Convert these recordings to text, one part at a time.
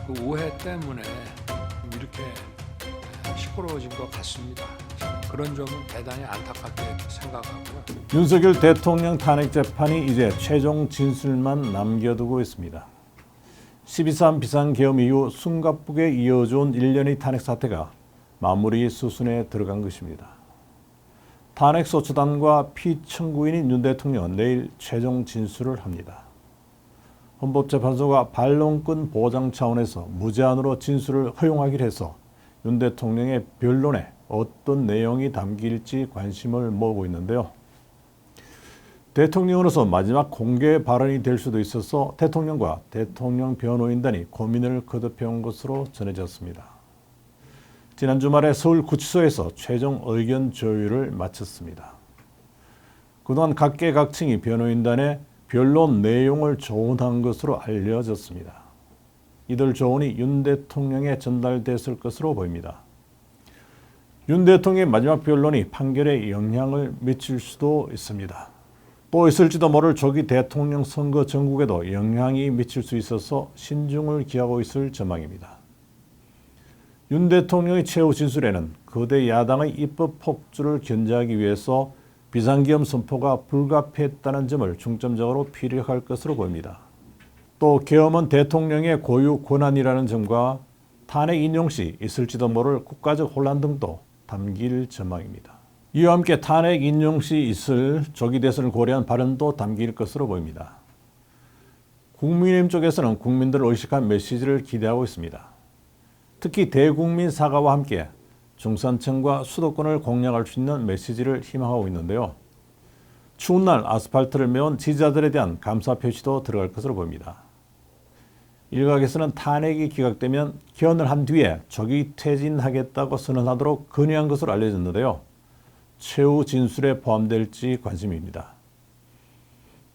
그 오해 때문에 이렇게 시끄러워진 것 같습니다. 그런 점은 대단히 안타깝게 생각하고요. 윤석열 대통령 탄핵 재판이 이제 최종 진술만 남겨두고 있습니다. 12.3 비상계엄 이후 숨가쁘게 이어져온 1년의 탄핵 사태가 마무리 수순에 들어간 것입니다. 탄핵소추단과 피청구인인 윤 대통령은 내일 최종 진술을 합니다. 헌법재판소가 반론권 보장 차원에서 무제한으로 진술을 허용하기로 해서 윤 대통령의 변론에 어떤 내용이 담길지 관심을 모으고 있는데요. 대통령으로서 마지막 공개 발언이 될 수도 있어서 대통령과 대통령 변호인단이 고민을 거듭해온 것으로 전해졌습니다. 지난 주말에 서울구치소에서 최종 의견 조율을 마쳤습니다. 그동안 각계각층이 변호인단에 변론 내용을 조언한 것으로 알려졌습니다. 이들 조언이 윤 대통령에 전달됐을 것으로 보입니다. 윤 대통령의 마지막 변론이 판결에 영향을 미칠 수도 있습니다. 또 있을지도 모를 조기 대통령 선거 전국에도 영향이 미칠 수 있어서 신중을 기하고 있을 전망입니다. 윤 대통령의 최후 진술에는 거대 야당의 입법 폭주를 견제하기 위해서 비상계엄 선포가 불가피했다는 점을 중점적으로 피력할 것으로 보입니다. 또 계엄은 대통령의 고유 권한이라는 점과 탄핵 인용 시 있을지도 모를 국가적 혼란 등도 담길 전망입니다. 이와 함께 탄핵 인용 시 있을 조기 대선을 고려한 발언도 담길 것으로 보입니다. 국민의힘 쪽에서는 국민들을 의식한 메시지를 기대하고 있습니다. 특히 대국민 사과와 함께 중산층과 수도권을 공략할 수 있는 메시지를 희망하고 있는데요. 추운 날 아스팔트를 메운 지지자들에 대한 감사 표시도 들어갈 것으로 보입니다. 일각에서는 탄핵이 기각되면 개헌을 한 뒤에 조기 퇴진하겠다고 선언하도록 건의한 것으로 알려졌는데요. 최후 진술에 포함될지 관심입니다.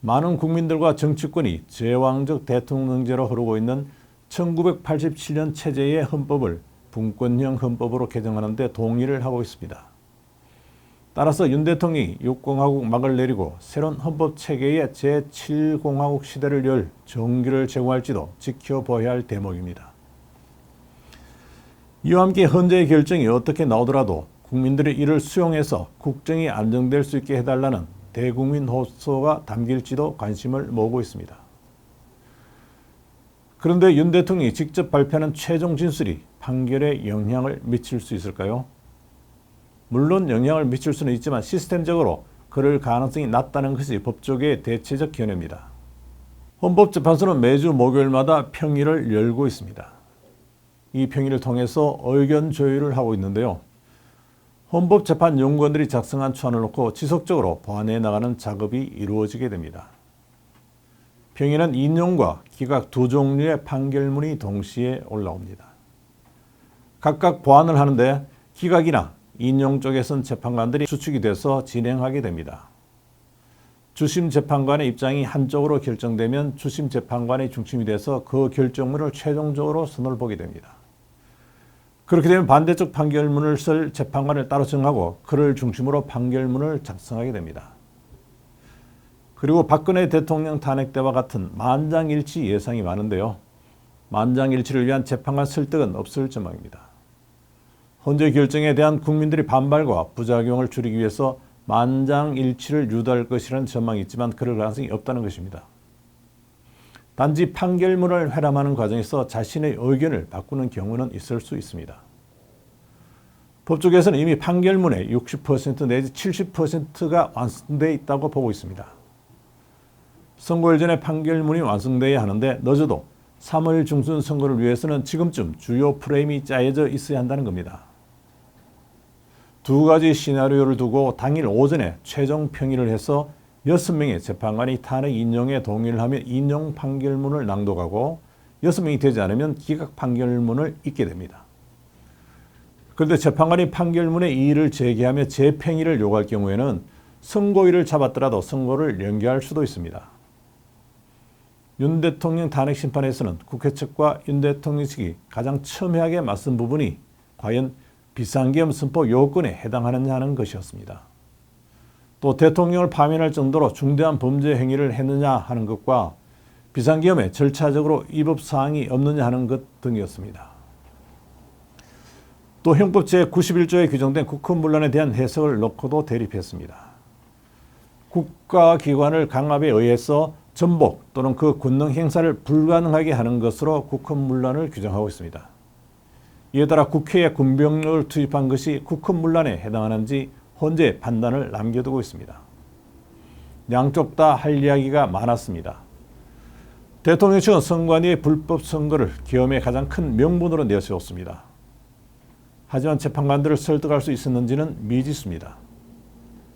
많은 국민들과 정치권이 제왕적 대통령제로 흐르고 있는 1987년 체제의 헌법을 분권형 헌법으로 개정하는 데 동의를 하고 있습니다. 따라서 윤 대통령이 6공화국 막을 내리고 새로운 헌법 체계의 제7공화국 시대를 열 정기를 제공할지도 지켜봐야 할 대목입니다. 이와 함께 헌재의 결정이 어떻게 나오더라도 국민들이 이를 수용해서 국정이 안정될 수 있게 해달라는 대국민 호소가 담길지도 관심을 모으고 있습니다. 그런데 윤 대통령이 직접 발표하는 최종 진술이 판결에 영향을 미칠 수 있을까요? 물론 영향을 미칠 수는 있지만 시스템적으로 그럴 가능성이 낮다는 것이 법조계의 대체적 견해입니다. 헌법재판소는 매주 목요일마다 평일을 열고 있습니다. 이 평일을 통해서 의견 조율을 하고 있는데요. 헌법재판 연구원들이 작성한 초안을 놓고 지속적으로 보완해 나가는 작업이 이루어지게 됩니다. 평일은 인용과 기각 두 종류의 판결문이 동시에 올라옵니다. 각각 보완을 하는데 기각이나 인용 쪽에선 재판관들이 수축이 돼서 진행하게 됩니다. 주심 재판관의 입장이 한쪽으로 결정되면 주심 재판관의 중심이 돼서 그 결정문을 최종적으로 선을 보게 됩니다. 그렇게 되면 반대쪽 판결문을 쓸 재판관을 따로 정하고 그를 중심으로 판결문을 작성하게 됩니다. 그리고 박근혜 대통령 탄핵 때와 같은 만장일치 예상이 많은데요. 만장일치를 위한 재판관 설득은 없을 전망입니다. 헌재 결정에 대한 국민들의 반발과 부작용을 줄이기 위해서 만장일치를 유도할 것이라는 전망이 있지만 그럴 가능성이 없다는 것입니다. 단지 판결문을 회람하는 과정에서 자신의 의견을 바꾸는 경우는 있을 수 있습니다. 법조계에서는 이미 판결문의 60% 내지 70%가 완성되어 있다고 보고 있습니다. 선거일 전에 판결문이 완성되어야 하는데 늦어도 3월 중순 선거를 위해서는 지금쯤 주요 프레임이 짜여져 있어야 한다는 겁니다. 두 가지 시나리오를 두고 당일 오전에 최종 평의를 해서 6명의 재판관이 탄핵 인용에 동의를 하면 인용 판결문을 낭독하고 6명이 되지 않으면 기각 판결문을 읽게 됩니다. 그런데 재판관이 판결문에 이의를 제기하며 재평의를 요구할 경우에는 선고일을 잡았더라도 선고를 연기할 수도 있습니다. 윤 대통령 탄핵 심판에서는 국회 측과 윤 대통령 측이 가장 첨예하게 맞선 부분이 과연 비상계엄 선포 요건에 해당하느냐 하는 것이었습니다. 또 대통령을 파면할 정도로 중대한 범죄 행위를 했느냐 하는 것과 비상계엄에 절차적으로 위법사항이 없느냐 하는 것 등이었습니다. 또 형법 제91조에 규정된 국헌문란에 대한 해석을 놓고도 대립했습니다. 국가기관을 강압에 의해서 전복 또는 그 권능 행사를 불가능하게 하는 것으로 국헌문란을 규정하고 있습니다. 이에 따라 국회에 군병력을 투입한 것이 국헌문란에 해당하는지 헌재 판단을 남겨두고 있습니다. 양쪽 다 할 이야기가 많았습니다. 대통령 측은 선관위의 불법 선거를 계엄의 가장 큰 명분으로 내세웠습니다. 하지만 재판관들을 설득할 수 있었는지는 미지수입니다.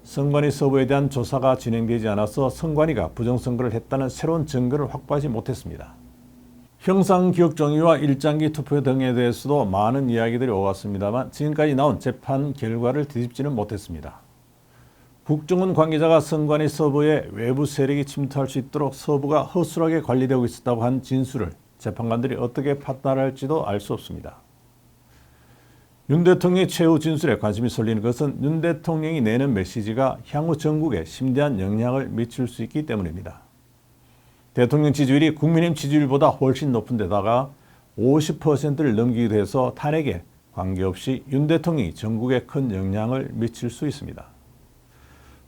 선관위 서부에 대한 조사가 진행되지 않아서 선관위가 부정선거를 했다는 새로운 증거를 확보하지 못했습니다. 형상기억정의와 일장기 투표 등에 대해서도 많은 이야기들이 오갔습니다만 지금까지 나온 재판 결과를 뒤집지는 못했습니다. 국정원 관계자가 선관위 서부에 외부 세력이 침투할 수 있도록 서부가 허술하게 관리되고 있었다고 한 진술을 재판관들이 어떻게 판단할지도 알 수 없습니다. 윤 대통령의 최후 진술에 관심이 쏠리는 것은 윤 대통령이 내는 메시지가 향후 전국에 심대한 영향을 미칠 수 있기 때문입니다. 대통령 지지율이 국민의힘 지지율보다 훨씬 높은 데다가 50%를 넘기기도 해서 탄핵에 관계없이 윤 대통령이 전국에 큰 영향을 미칠 수 있습니다.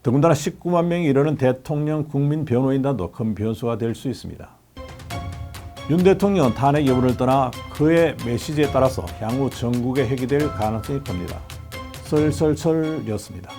더군다나 19만 명이 이르는 대통령 국민 변호인단도 큰 변수가 될 수 있습니다. 윤 대통령은 탄핵 여부를 떠나 그의 메시지에 따라서 향후 전국에 회귀될 가능성이 큽니다. 설설설이었습니다.